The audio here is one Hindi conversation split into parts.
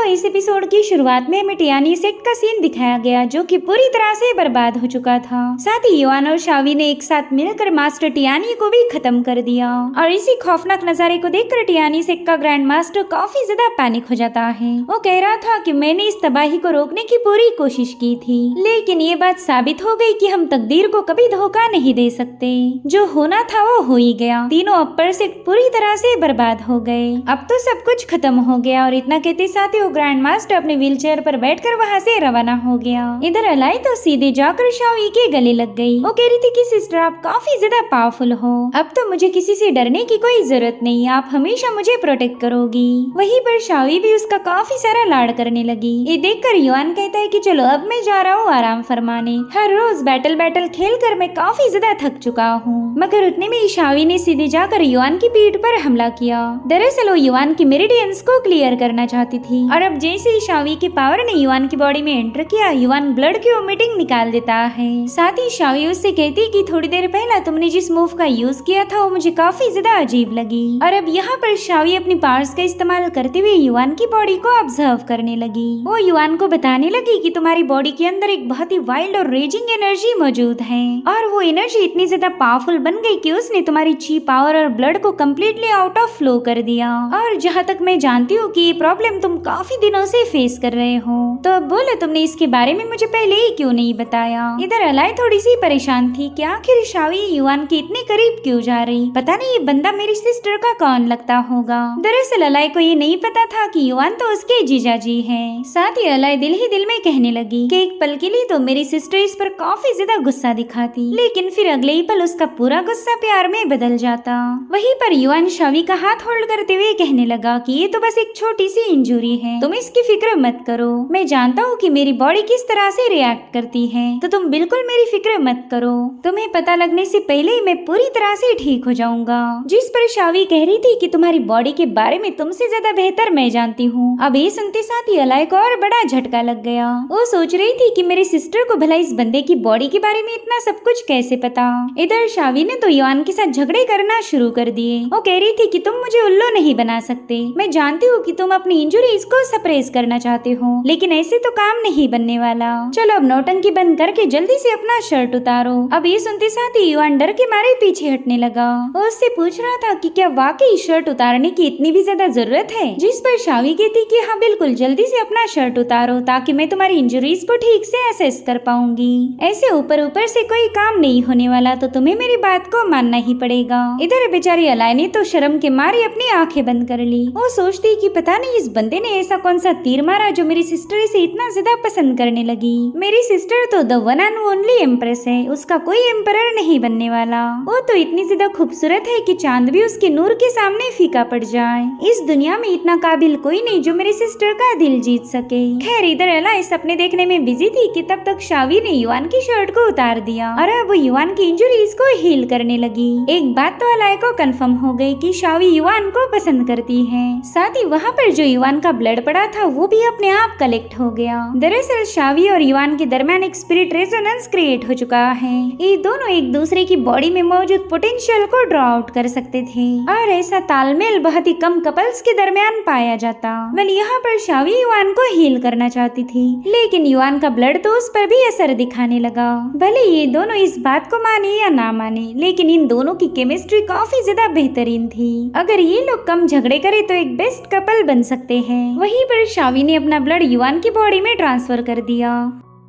तो इस एपिसोड की शुरुआत में हमें टियानी सेट का सीन दिखाया गया जो कि पूरी तरह से बर्बाद हो चुका था। साथ ही युआन और शावी ने एक साथ मिलकर मास्टर टियानी को भी खत्म कर दिया और इसी खौफनाक नजारे को देखकर टियानी सेट का ग्रैंड मास्टर काफी ज्यादा पैनिक हो जाता है। वो कह रहा था कि मैंने इस तबाही को रोकने की पूरी कोशिश की थी, लेकिन ये बात साबित हो गई कि हम तकदीर को कभी धोखा नहीं दे सकते। जो होना था वो हो ही गया। तीनों अपर से पूरी तरह से बर्बाद हो गए। अब तो सब कुछ खत्म हो गया और इतना कहते साथ ही वो ग्रैंड मास्टर अपने व्हील चेयर पर बैठकर वहाँ से रवाना हो गया। इधर अलाई तो सीधे जाकर शावी के गले लग गई। वो कह रही थी कि सिस्टर आप काफी ज्यादा पावरफुल हो, अब तो मुझे किसी से डरने की कोई जरूरत नहीं, आप हमेशा मुझे प्रोटेक्ट करोगी। वहीं पर शावी भी उसका काफी सारा लाड़ करने लगी। ये देखकर युआन कहता है कि चलो अब मैं जा रहा हूँ आराम फरमाने, हर रोज बैटल खेल कर मैं काफी ज्यादा थक चुका हूँ। मगर उतने में शावी ने सीधे जाकर युआन की पीठ पर हमला किया। दरअसल वो युआन की मेरिडियंस को क्लियर करना चाहती थी और अब जैसे ही शावी की पावर ने युआन की बॉडी में एंटर किया, युआन ब्लड की वोमिटिंग निकाल देता है। साथ ही शावी उससे कहती कि थोड़ी देर पहले तुमने जिस मूव का यूज किया था वो मुझे काफी ज्यादा अजीब लगी। और अब यहाँ पर शावी अपनी पावर्स का इस्तेमाल करते हुए युआन की बॉडी को ऑब्जर्व करने लगी। वो युआन को बताने लगी कि तुम्हारी बॉडी के अंदर एक बहुत ही वाइल्ड और रेजिंग एनर्जी मौजूद है और वो एनर्जी इतनी ज्यादा पावरफुल बन गई कि उसने तुम्हारी ची पावर और ब्लड को कम्प्लीटली आउट ऑफ फ्लो कर दिया। और जहाँ तक मैं जानती हूँ कि ये प्रॉब्लम तुम काफी दिनों से फेस कर रहे हो, तो अब बोलो तुमने इसके बारे में मुझे पहले ही क्यों नहीं बताया। इधर अलाई थोड़ी सी परेशान थी कि आखिर शावी युआन के इतने करीब क्यों जा रही, पता नहीं ये बंदा मेरी सिस्टर का कौन लगता होगा। दरअसल अलाई को ये नहीं पता था कि युआन तो उसके जीजाजी हैं। साथ ही अलाई दिल ही दिल में कहने लगी कि एक पल के लिए तो मेरी सिस्टर इस पर काफी ज्यादा गुस्सा दिखाती, लेकिन फिर अगले ही पल उसका पूरा गुस्सा प्यार में बदल जाता। वहीं पर युआन शावी का हाथ होल्ड करते हुए कहने लगा कि ये तो बस एक छोटी सी इंजुरी है, तुम इसकी फिक्र मत करो, मैं जानता हूँ कि मेरी बॉडी किस तरह से रिएक्ट करती है, तो तुम बिल्कुल मेरी फिक्र मत करो, तुम्हें पता लगने से पहले ही मैं पूरी तरह से ठीक हो जाऊंगा। जिस पर शावी कह रही थी कि तुम्हारी बॉडी के बारे में तुमसे ज्यादा बेहतर मैं जानती हूँ। अब ये सुनते साथ ही अलाई को और बड़ा झटका लग गया। वो सोच रही थी कि मेरी सिस्टर को भला इस बंदे की बॉडी के बारे में इतना सब कुछ कैसे पता। इधर शावी ने तो युआन के साथ झगड़े करना शुरू कर दिए। वो कह रही थी कि तुम मुझे उल्लू नहीं बना सकते, मैं जानती हूँ कि तुम अपनी इंजुरीज को सप्रेस करना चाहते हो, लेकिन ऐसे तो काम नहीं बनने वाला। चलो अब नौटंकी बंद करके जल्दी से अपना शर्ट उतारो। अब ये सुनते साथ ही युआन डर के मारे पीछे हटने लगा। वो उससे पूछ रहा था कि क्या वाकई शर्ट उतारने की इतनी भी ज्यादा जरूरत है, जिस पर शावी कहती कि हाँ बिल्कुल जल्दी से अपना शर्ट उतारो ताकि मैं तुम्हारी इंजुरीज को ठीक से असेस कर पाऊंगी। ऐसे ऊपर ऊपर से कोई काम नहीं होने वाला, तो तुम्हें मेरी बात को मानना ही पड़ेगा। इधर बेचारी अलाई ने तो शर्म के मारे अपनी आंखें बंद कर ली। वो सोचती कि पता नहीं इस बंदे ने ऐसा कौन सा तीर मारा जो मेरी सिस्टर इसे इतना ज्यादा पसंद करने लगी। मेरी सिस्टर तो the one and only empress है, उसका कोई एम्परर नहीं बनने वाला। वो तो इतनी ज्यादा खूबसूरत है कि चांद भी उसके नूर के सामने फीका पड़ जाए। इस दुनिया में इतना काबिल कोई नहीं जो मेरी सिस्टर का दिल जीत सके। खैर इधर अलाई सपने देखने में बिजी थी कि तब तक शावी ने युआन की शर्ट को उतार दिया और अब वो युआन की इंजुरीज को हील करने लगी। एक बात तो अलाई को कंफर्म हो गई कि शावी युआन को पसंद करती है। साथ ही वहाँ पर जो युआन का ब्लड पड़ा था वो भी अपने आप कलेक्ट हो गया। दरअसल शावी और युआन के दरमियान एक स्पिरिट रेजोनेंस क्रिएट हो चुका है। ये दोनों एक दूसरे की बॉडी में मौजूद पोटेंशियल को ड्रॉ आउट कर सकते थे और ऐसा तालमेल बहुत ही कम कपल्स के दरमियान पाया जाता। वेल यहाँ पर शावी युआन को हील करना चाहती थी, लेकिन युआन का ब्लड तो उस पर भी असर दिखाने लगा। भले ये दोनों इस बात को माने या ना माने, लेकिन इन दोनों की केमिस्ट्री काफी ज्यादा बेहतरीन थी। अगर ये लोग कम झगड़े करे तो एक बेस्ट कपल बन सकते हैं। वहीं पर शावी ने अपना ब्लड युआन की बॉडी में ट्रांसफर कर दिया,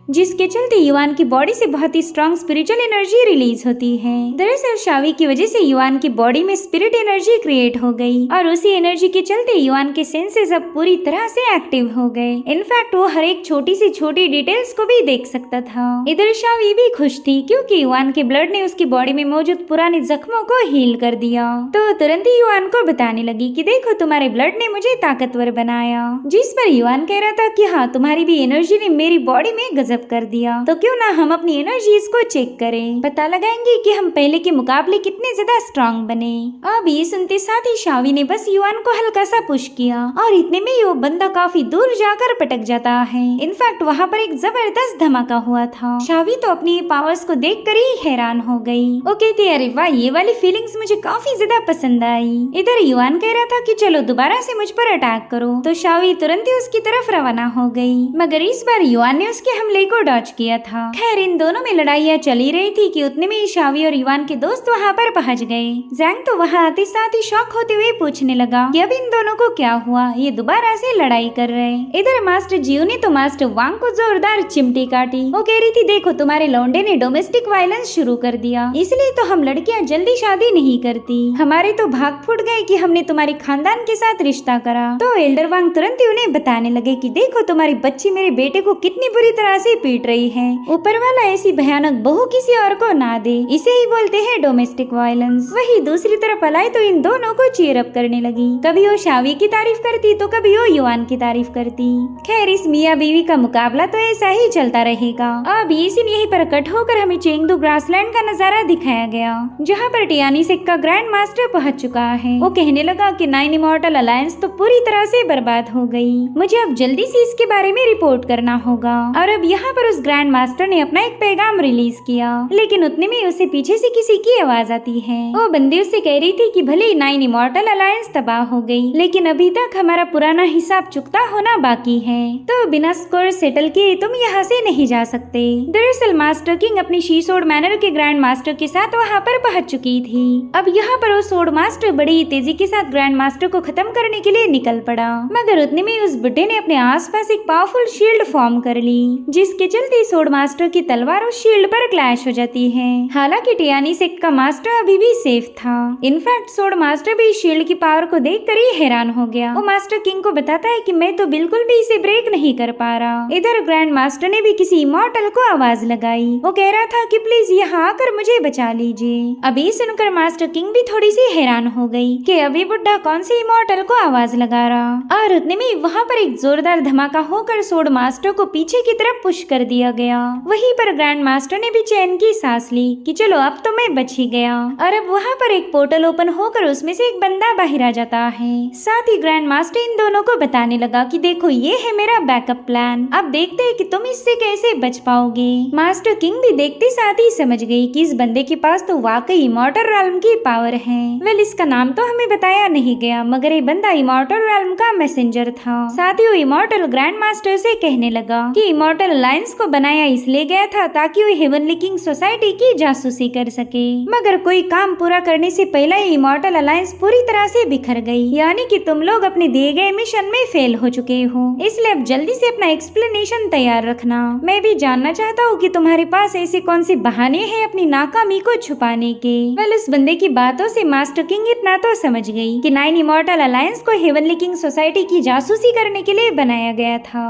जिसके चलते युआन की बॉडी से बहुत ही स्ट्रॉन्ग स्पिरिचुअल एनर्जी रिलीज होती है। दरअसल शावी की वजह से युआन की बॉडी में स्पिरिट एनर्जी क्रिएट हो गई और उसी एनर्जी के चलते युआन के सेंसेस अब पूरी तरह से एक्टिव हो गए। इनफैक्ट वो हर एक छोटी से छोटी डिटेल्स को भी देख सकता था। इधर शावी भी खुश थी क्योंकि युआन के ब्लड ने उसकी बॉडी में मौजूद पुराने जख्मों को हील कर दिया। तो तुरंत ही युआन को बताने लगी कि देखो तुम्हारे ब्लड ने मुझे ताकतवर बनाया, जिस पर युआन कह रहा था कि हाँ तुम्हारी भी एनर्जी ने मेरी बॉडी में गजब राइज अप कर दिया। तो क्यों ना हम अपनी एनर्जीज को चेक करें, पता लगाएंगे कि हम पहले के मुकाबले कितने ज्यादा स्ट्रांग बने। अब ये सुनते साथ ही शावी ने बस युआन को हल्का सा पुश किया और इतने में वो बंदा काफी दूर जाकर पटक जाता है। इनफैक्ट वहाँ पर एक जबरदस्त धमाका हुआ था। शावी तो अपनी पावर्स को देखकर ही हैरान हो गई। वो कहती अरे वाह, ये वाली फीलिंग्स मुझे काफी ज्यादा पसंद आई। इधर युआन कह रहा था कि चलो दोबारा से मुझ पर अटैक करो, तो शावी तुरंत ही उसकी तरफ रवाना हो गई। मगर इस बार युआन ने उसके हमले को डॉज किया था। खैर इन दोनों में लड़ाइयाँ चली रही थी कि उतने में शावी और युआन के दोस्त वहाँ पर पहुँच गए। जैंग तो वहाँ आते साथ ही शॉक होते हुए पूछने लगा कि अब इन दोनों को क्या हुआ, ये दोबारा से लड़ाई कर रहे। इधर मास्टर जियो ने तो मास्टर वांग को जोरदार चिमटी काटी। वो कह रही थी देखो तुम्हारे लौंडे ने डोमेस्टिक वायलेंस शुरू कर दिया, इसलिए तो हम लड़कियां जल्दी शादी नहीं करती। हमारे तो भाग फूट गए कि हमने तुम्हारे खानदान के साथ रिश्ता करा। तो एल्डर वांग तुरंत ही उन्हें बताने लगे कि देखो तुम्हारी बच्ची मेरे बेटे को कितनी बुरी तरह से पीट रही है। ऊपर वाला ऐसी भयानक बहू किसी और को ना दे, इसे ही बोलते हैं डोमेस्टिक वायलेंस। वही दूसरी तरफ अलाई तो इन दोनों को चीयर अप करने लगी। कभी वो शावी की तारीफ करती तो कभी वो युआन की तारीफ करती। खैर इस मियाँ बीवी का मुकाबला तो ऐसा ही चलता रहेगा। अब ये सीन यहीं पर कट होकर हमें चेंगडू ग्रासलैंड का नजारा दिखाया गया, जहाँ पर टियानी सिक का ग्रैंड मास्टर पहुँच चुका है। वो कहने लगा कि 9 इमॉर्टल अलायंस तो पूरी तरह से बर्बाद हो गई, मुझे अब जल्दी से इसके बारे में रिपोर्ट करना होगा। और अब यहाँ पर उस ग्रैंड मास्टर ने अपना एक पैगाम रिलीज किया, लेकिन उतने में उसे पीछे से किसी की आवाज आती है। वो बंदी उससे कह रही थी कि भले 9 इमॉर्टल अलायंस तबाह हो गई, लेकिन अभी तक हमारा पुराना हिसाब चुकता होना बाकी है, तो बिना स्कोर सेटल किए तुम यहाँ से नहीं जा सकते। दरअसल मास्टर किंग अपनी शीसोड मैनर के ग्रैंड मास्टर के साथ वहाँ पर पहुँच चुकी थी। अब यहाँ पर वो सोड मास्टर बड़ी तेजी के साथ ग्रैंड मास्टर को खत्म करने के लिए निकल पड़ा, मगर उतने में उस बुड्ढे ने अपने आसपास एक पावरफुल शील्ड फॉर्म कर ली, जिसके चलते सोड मास्टर की तलवार उस शील्ड पर क्लैश हो जाती है। हालांकि टियानी सिक का मास्टर अभी भी सेफ था। इनफैक्ट सोड मास्टर भी शील्ड की पावर को देखकर ही हैरान हो गया। वो मास्टर किंग को बताता है कि मैं तो बिल्कुल भी इसे ब्रेक नहीं कर पा रहा। इधर ग्रैंड मास्टर ने भी किसी इमॉर्टल को आवाज लगाई। वो कह रहा था कि प्लीज यहाँ आकर मुझे बचा लीजिए। अभी सुनकर मास्टर किंग भी थोड़ी सी हैरान हो गई कि अभी बुड्ढा कौन से इमॉर्टल को आवाज लगा रहा। और उतने में वहाँ पर एक जोरदार धमाका होकर सोड मास्टर को पीछे की तरफ पुश कर दिया गया। वहीं पर ग्रैंड मास्टर ने भी चैन की सांस ली कि चलो अब तो मैं बच ही गया। और अब वहाँ पर एक पोर्टल ओपन होकर उसमें से एक बंदा बाहर आ जाता है। साथ ही ग्रैंड मास्टर इन दोनों को बताने लगा कि देखो ये है मेरा बैकअप प्लान, अब देखते हैं कि तुम इससे कैसे बच पाओगे। मास्टर किंग भी देखते साथ ही समझ गई कि इस बंदे के पास तो वाकई इमॉर्टल रेल्म की पावर है। वेल इसका नाम तो हमें बताया नहीं गया, मगर ये बंदा इमॉर्टल रेल्म का मैसेंजर था। साथ ही वो इमॉर्टल ग्रैंड मास्टर से कहने लगा कि इमॉर्टल अलायंस को बनाया इसलिए गया था ताकि वो हेवनली किंग सोसाइटी की जासूसी कर सके, मगर कोई काम पूरा करने से पहले इमॉर्टल अलायंस पूरी तरह से बिखर गई, यानी कि तुम लोग अपने दिए गए मिशन में फेल हो चुके हो। इसलिए अब जल्दी से अपना एक्सप्लेनेशन तैयार रखना। मैं भी जानना चाहता हूँ कि तुम्हारे पास ऐसे कौन से बहाने हैं अपनी नाकामी को छुपाने के। वेल उस बंदे की बातों से मास्टर किंग इतना तो समझ गई कि 9 इमॉर्टल अलायंस को हेवनली किंग सोसाइटी की जासूसी करने के लिए बनाया गया था,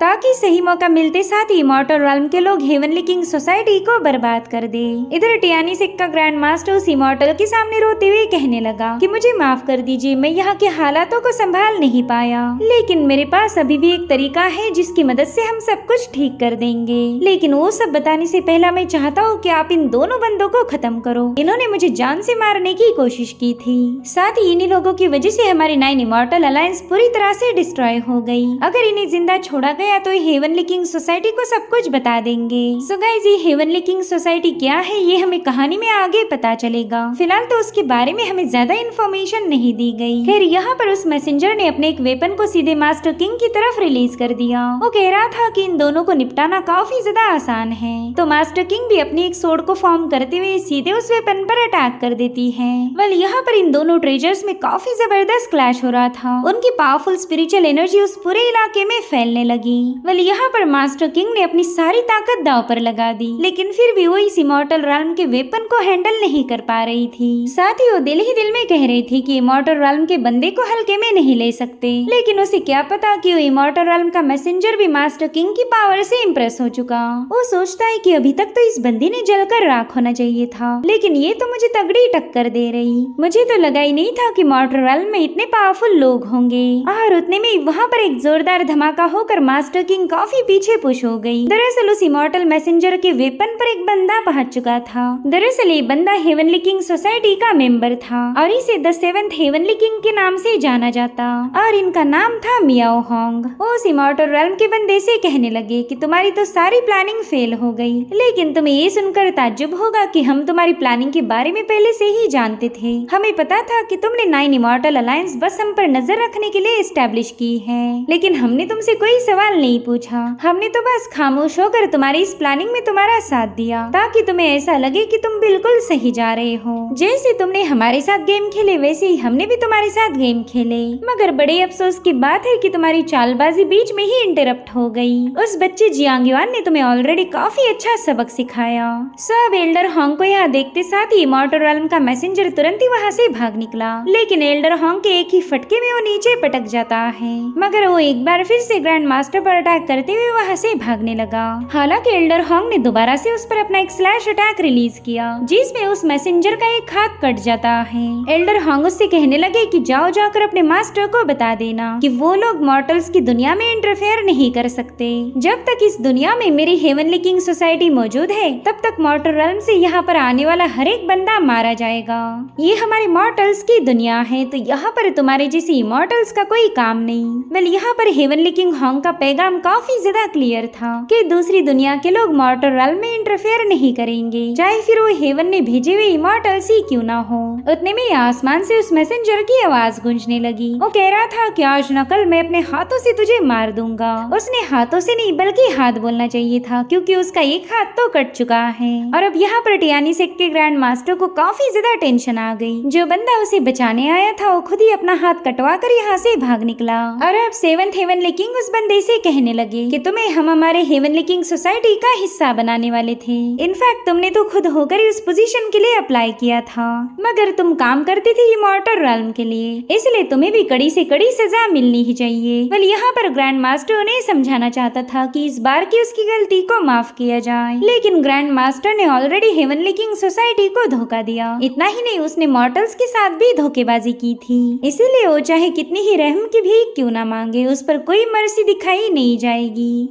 ताकि सही मौका मिलते साथ ही इमॉर्टल रेल्म के लोग हेवनली किंग सोसाइटी को बर्बाद कर दे। इधर टियानी सिक का ग्रैंड मास्टर उस इमॉर्टल के सामने रोते हुए कहने लगा कि मुझे माफ कर दीजिए, मैं यहाँ के हालातों को संभाल नहीं पाया, लेकिन मेरे पास अभी भी एक तरीका है जिसकी मदद से हम सब कुछ ठीक कर देंगे। लेकिन वो सब बताने से पहला मैं चाहता हूँ कि आप इन दोनों बंदों को खत्म करो, इन्होंने मुझे जान से मारने की कोशिश की थी। साथ ही इन्हीं लोगों की वजह से हमारी 9 इमॉर्टल अलायंस पूरी तरह से डिस्ट्रॉय हो गई। अगर इन्हें जिंदा छोड़ा गया तो हेवनली किंग सोसाइटी को सब कुछ बता देंगे। सो गाइस ये हेवनली किंग सोसाइटी क्या है ये हमें कहानी में आगे पता चलेगा, फिलहाल तो उसके बारे में हमें ज्यादा इन्फॉर्मेशन नहीं दी गई। खैर यहाँ पर उस मैसेंजर ने अपने एक वेपन को सीधे मास्टर किंग की तरफ रिलीज कर दिया। वो कह रहा था कि इन दोनों को निपटाना काफी ज्यादा आसान है, तो मास्टर किंग भी अपनी एक सोर्ड को फॉर्म करते हुए सीधे उस वेपन पर अटैक कर देती है। वेल यहाँ पर इन दोनों ट्रेजर्स में काफी जबरदस्त क्लैश हो रहा था, उनकी पावरफुल स्पिरिचुअल एनर्जी उस पूरे इलाके में फैलने लगी। वेल यहाँ पर मास्टर किंग ने अपनी सारी ताकत दांव पर लगा दी, लेकिन फिर भी वो इस इमॉर्टल रेल्म के वेपन को हैंडल नहीं कर पा रही थी। साथ ही वो दिल ही दिल में कह रही थी कि इमॉर्टल रेल्म के बंदे को हल्के में नहीं ले सकते, लेकिन उसे क्या पता कि वो इमॉर्टल रेल्म का मैसेंजर भी मास्टर किंग की पावर से इम्प्रेस हो चुका। वो सोचता है कि अभी तक तो इस बंदी ने जलकर राख होना चाहिए था, लेकिन ये तो मुझे तगड़ी टक्कर दे रही। मुझे तो लगा ही नहीं था कि इमॉर्टल रेल्म में इतने पावरफुल लोग होंगे। और उतने में वहाँ पर एक जोरदार धमाका होकर मास्टर मास्टर किंग काफी पीछे पुश हो गई। दरअसल उस इमॉर्टल मैसेंजर के वेपन पर एक बंदा पहुंच चुका था। दरअसल ये बंदा हेवनली किंग सोसाइटी का मेंबर था और इसे द 7th हेवनली किंग के नाम से जाना जाता और इनका नाम था मियाओ होंग। वो उस इमॉर्टल रेल्म के बंदे से कहने लगे कि तुम्हारी तो सारी प्लानिंग फेल हो गई, लेकिन तुम्हें ये सुनकर ताज्जुब होगा कि हम तुम्हारी प्लानिंग के बारे में पहले से ही जानते थे। हमें पता था कि तुमने 9 इमॉर्टल अलायंस बस हम पर नजर रखने के लिए एस्टेब्लिश की है, लेकिन हमने तुमसे कोई सवाल नहीं पूछा। हमने तो बस खामोश होकर तुम्हारी इस प्लानिंग में तुम्हारा साथ दिया ताकि तुम्हें ऐसा लगे कि तुम बिल्कुल सही जा रहे हो। जैसे तुमने हमारे साथ गेम खेले वैसे ही हमने भी तुम्हारे साथ गेम खेले, मगर बड़े अफसोस की बात है कि तुम्हारी चालबाजी बीच में ही इंटरप्ट हो गई। उस बच्चे जियांग युआन ने तुम्हें ऑलरेडी काफी अच्छा सबक सिखाया। सब एल्डर होंग को यहाँ देखते साथ ही इमॉर्टल रेल्म का मैसेंजर तुरंत ही वहाँ से भाग निकला, लेकिन एल्डर होंग के एक ही फटके में वो नीचे पटक जाता है, मगर वो एक बार फिर से ग्रैंड मास्टर पर अटैक करते हुए वहाँ से भागने लगा। हालांकि एल्डर होंग ने दोबारा से उस पर अपना एक स्लैश अटैक रिलीज किया जिसमें उस मैसेंजर का एक हाथ कट जाता है। एल्डर होंग उससे कहने लगे कि जाओ जाकर अपने मास्टर को बता देना कि वो लोग मॉर्टल्स की दुनिया में इंटरफेयर नहीं कर सकते। जब तक इस दुनिया में मेरी हेवनली किंग सोसाइटी मौजूद है तब तक मॉर्टल रेल्म से यहाँ पर आने वाला हर एक बंदा मारा जाएगा। ये हमारे मॉर्टल्स की दुनिया है, तो यहाँ पर तुम्हारे जैसे इमॉर्टल्स का कोई काम नहीं। वेल यहाँ पर हेवनली किंग होंग का पैगाम काफी ज्यादा क्लियर था कि दूसरी दुनिया के लोग मॉर्टल रेल्म में इंटरफेयर नहीं करेंगे, चाहे फिर वो हेवन ने भेजे हुए इमॉर्टल्स ही क्यों ना हो। उतने में आसमान से उस मैसेंजर की आवाज गूंजने लगी। वो कह रहा था कि आज न कल मैं अपने हाथों से तुझे मार दूंगा। उसने हाथों से नहीं बल्कि हाथ बोलना चाहिए था, क्योंकि उसका एक हाथ तो कट चुका है। और अब यहाँ पर टियानी सेक्ट के ग्रैंड मास्टर को काफी ज्यादा टेंशन आ गई। जो बंदा उसे बचाने आया था वो खुद ही अपना हाथ कटवा कर यहाँ से भाग निकला। और अब 7th हेवनली किंग उस बंदे से कहने लगे कि तुम्हें हम हमारे हेवनली किंग सोसाइटी का हिस्सा बनाने वाले थे। इनफैक्ट तुमने तो खुद होकर उस पोजीशन के लिए अप्लाई किया था, मगर तुम काम करती थी इमॉर्टल रेल्म के लिए, इसलिए तुम्हें भी कड़ी से कड़ी सजा मिलनी ही चाहिए। वेल यहाँ पर ग्रैंड मास्टर उन्हें समझाना चाहता था कि इस बार की उसकी गलती को माफ किया जाए, लेकिन ग्रैंड मास्टर ने ऑलरेडी हेवनली किंग सोसाइटी को धोखा दिया। इतना ही नहीं, उसने मॉर्टल्स के साथ भी धोखेबाजी की थी, इसीलिए वो चाहे कितनी ही रहम की भीख क्यों ना मांगे, उस पर कोई मर्सी दिखाई नहीं जाएगी।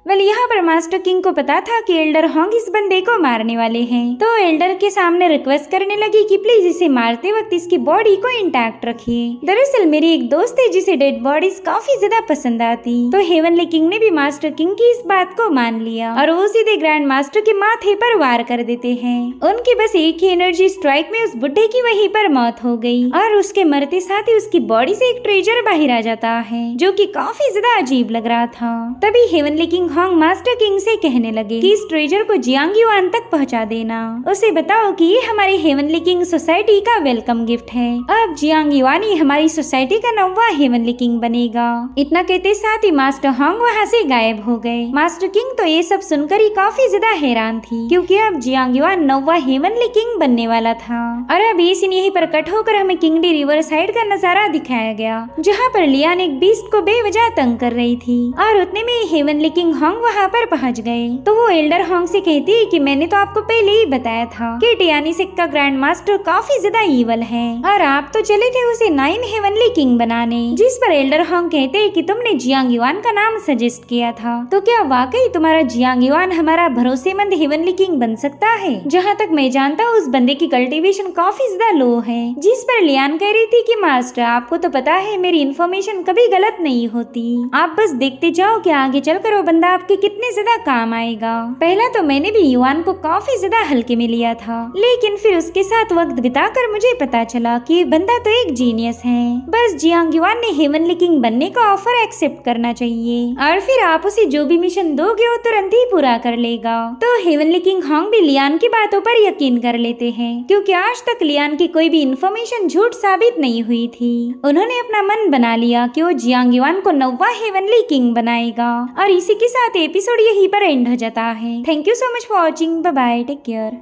वेल यहाँ पर मास्टर किंग को पता था कि एल्डर होंग इस बंदे को मारने वाले हैं, तो एल्डर के सामने रिक्वेस्ट करने लगी कि प्लीज इसे मारते वक्त इसकी बॉडी को इंटैक्ट रखिए। दरअसल मेरी एक दोस्त है जिसे डेड बॉडीज काफी ज्यादा पसंद आती, तो हेवनली किंग ने भी मास्टर किंग की इस बात को मान लिया और वो सीधे ग्रैंड मास्टर के माथे पर वार कर देते हैं। उनकी बस एक ही एनर्जी स्ट्राइक में उस बुढ़े की वहीं पर मौत हो गई और उसके मरते साथ ही उसकी बॉडी से एक ट्रेजर बाहर आ जाता है, जो कि काफी ज्यादा अजीब लग रहा था। तभी heavenly king Hong master king से कहने लगे कि इस ट्रेजर को जियांग युआन तक पहुंचा देना, उसे बताओ कि ये हमारी हेवनली किंग सोसाइटी का वेलकम गिफ्ट है। अब जियांग युआन ही हमारी सोसाइटी का 9वां हेवनली किंग बनेगा। इतना कहते साथ ही मास्टर होंग वहाँ से गायब हो गए। मास्टर किंग तो ये सब सुनकर ही काफी ज्यादा हैरान थी, क्योंकि अब जियांग युआन 9वां हेवनली किंग बनने वाला था। और अब ये सीन यहीं पर कट होकर हमें किंगडी रिवर साइड का नजारा दिखाया गया, जहाँ पर लियान एक बीस्ट को बेवजह तंग कर रही थी और उतने में हेवनली किंग होंग वहाँ पर पहुँच गए। तो वो एल्डर होंग से कहती है कि मैंने तो आपको पहले ही बताया था कि टियानी सेक्ट का ग्रैंड मास्टर काफी ज्यादा ईवल है और आप तो चले थे उसे 9 हेवनली किंग बनाने। जिस पर एल्डर होंग कहते हैं कि तुमने जियांग युआन का नाम सजेस्ट किया था, तो क्या वाकई तुम्हारा जियांग युआन हमारा भरोसेमंद हेवनली किंग बन सकता है? जहाँ तक मैं जानता हूँ उस बंदे की कल्टीवेशन काफी ज्यादा लो है। जिस पर लियान कह रही थी कि मास्टर आपको तो पता है मेरी इन्फॉर्मेशन कभी गलत नहीं होती, आप बस देखते जाओ कि आगे चलकर वो बंदा आपके कितने ज्यादा काम आएगा। पहला तो मैंने भी युआन को काफी ज्यादा हल्के में लिया था, लेकिन फिर उसके साथ वक्त बिताकर मुझे पता चला कि ये बंदा तो एक जीनियस है। बस जियांग युआन ने हेवनली किंग बनने का ऑफर एक्सेप्ट करना चाहिए और फिर आप उसे जो भी मिशन दोगे वो तुरंत ही पूरा कर लेगा। तो हेवनली किंग होंग भी लियान की बातों पर यकीन कर लेते हैं, क्योंकि आज तक लियान की कोई भी इन्फॉर्मेशन झूठ साबित नहीं हुई थी। उन्होंने अपना मन बना लिया कि वो जियांग युआन को 9वां हेवनली किंग बनाएगा। और इसी के साथ एपिसोड यहीं पर एंड हो जाता है। Thank you so much for watching. Bye bye, take care.